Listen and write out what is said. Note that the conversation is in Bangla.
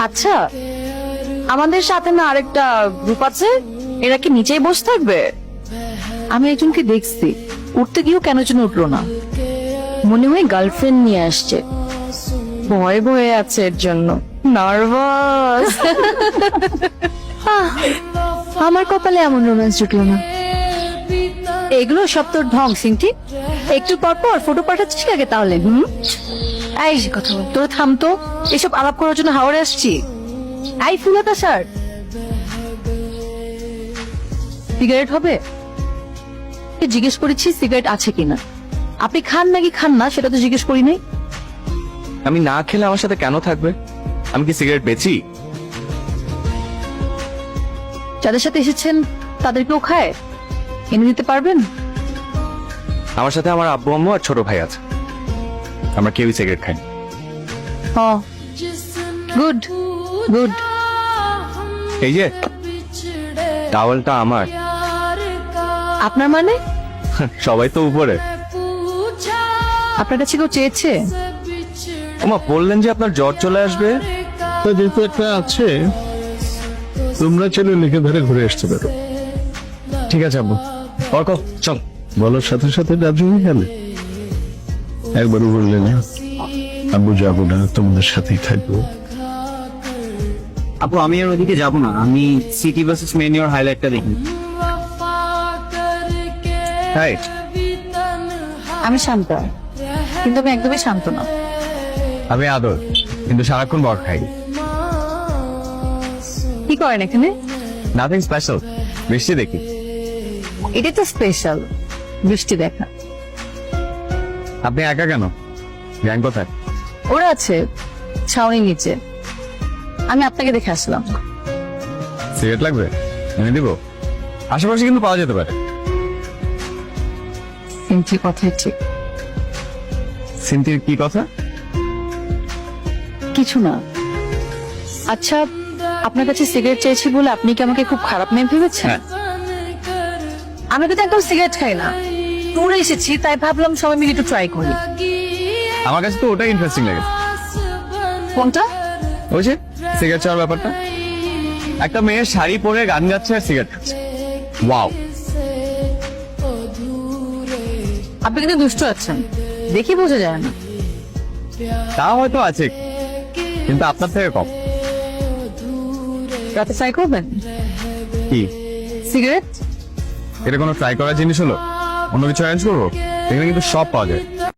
আচ্ছা, আমাদের সাথে না আরেকটা গ্রুপ আছে, এরা কি নিচেই বসে থাকবে? আমি একজনকে দেখছি, উঠতে গিয়েও কেন যেন উঠলো না। মনে হয় গার্লফ্রেন্ড নিয়ে আসছে, ভয় ভয়ে আছে এর জন্য, নার্ভাস। আমার কপালে এমন রোম্যান্স জুটলো না। এগুলো সব তোর ঢং সিংটি, একটু পর পর ফটো পাঠাচ্ছিস আগে তাহলে। এই যে কথা বল, তোরা থাম তো, এসব আলাপ করার জন্য হাওড়ে আসছি। এই ফুলতা স্যার, সিগারেট হবে? জিজ্ঞেস করেছি সিগারেট আছে কিনা। আপনি খান নাকি খান না সেটা তো জিজ্ঞেস করি নাই। আমি না খেলে আমার সাথে কেন থাকবে? আমি কি সিগারেট বেচি? যাদের সাথে এসেছেন তাদেরকেও খায়, এনে দিতে পারবেন? আমার সাথে আমার আব্বু আম্মু আর ছোট ভাই আছে, আমরা কেউই সিগারেট খাই না। Good good. এই যে টাওয়ালটা আমার। আপনার মানে? সবাই তো উপরে। আপনার কাছে কেউ চেয়েছে? ওমা, বললেন যে আপনার জ্বর চলে আসবে। তা যেহেতু একটা আছে, তোমরা ছেলে লিখে ধরে ঘুরে আসতে পারো। ঠিক আছে আব্বু, অর্ক চল। বলার সাথে সাথে রাজি হয়ে গেলে। একবারও বললে না আব্বু যাবো না, তোমাদের সাথেই থাকবো। আপু আমি আর ওদিকে যাবো না, আমি সিটি ভার্সেস মেনিওর হাইলাইটটা দেখি। হাই, আমি শান্ত, কিন্তু আমি একদমই শান্ত না। আমি আদর, কিন্তু সারাক্ষণ বর খাই। কি করেন এখানে? নাথিং স্পেশাল, বৃষ্টি দেখি। এটা তো স্পেশাল, বৃষ্টি দেখা। আপনি একা কেন? গ্যাং কোথায়? ওরা আছে ছাউনির নিচে, আমি আপনাকে দেখে আসলাম। সিগারেট লাগবে? এনে দিব, আশেপাশে কিন্তু পাওয়া যেতে পারে। কিন্তু কথাই ঠিক। সিনথির কি কথা? কিছু না। আচ্ছা, আপনার কাছে সিগারেট চেয়েছি বলে আপনি কি আমাকে খুব খারাপ মেয়ে ভেবেছেন? হ্যাঁ। আমি কিন্তু একদম সিগারেট খাই না, ট্যুরে এসেছি তাই ভাবলাম সবাই মিলে একটু ট্রাই করি। আমার কাছে তো ওটাই ইন্টারেস্টিং লাগে। কোনটা? ওই যে সিগারেট চাওয়ার ব্যাপারটা, একটা মেয়ে শাড়ি পরে গান গাচ্ছে আর সিগারেট খাচ্ছে। ওয়াও। আপনি কিন্তু দুষ্ট আছেন, দেখি বোঝা যায় না। তা হয়তো আছে, কিন্তু আপনার থেকে কম। রাতে ট্রাই করবেন কি সিগারেট? এটা কোনো ট্রাই করার জিনিস হলো? অন্য কিছু অ্যারেঞ্জ করবো? এখানে কিন্তু সব পাওয়া যায়।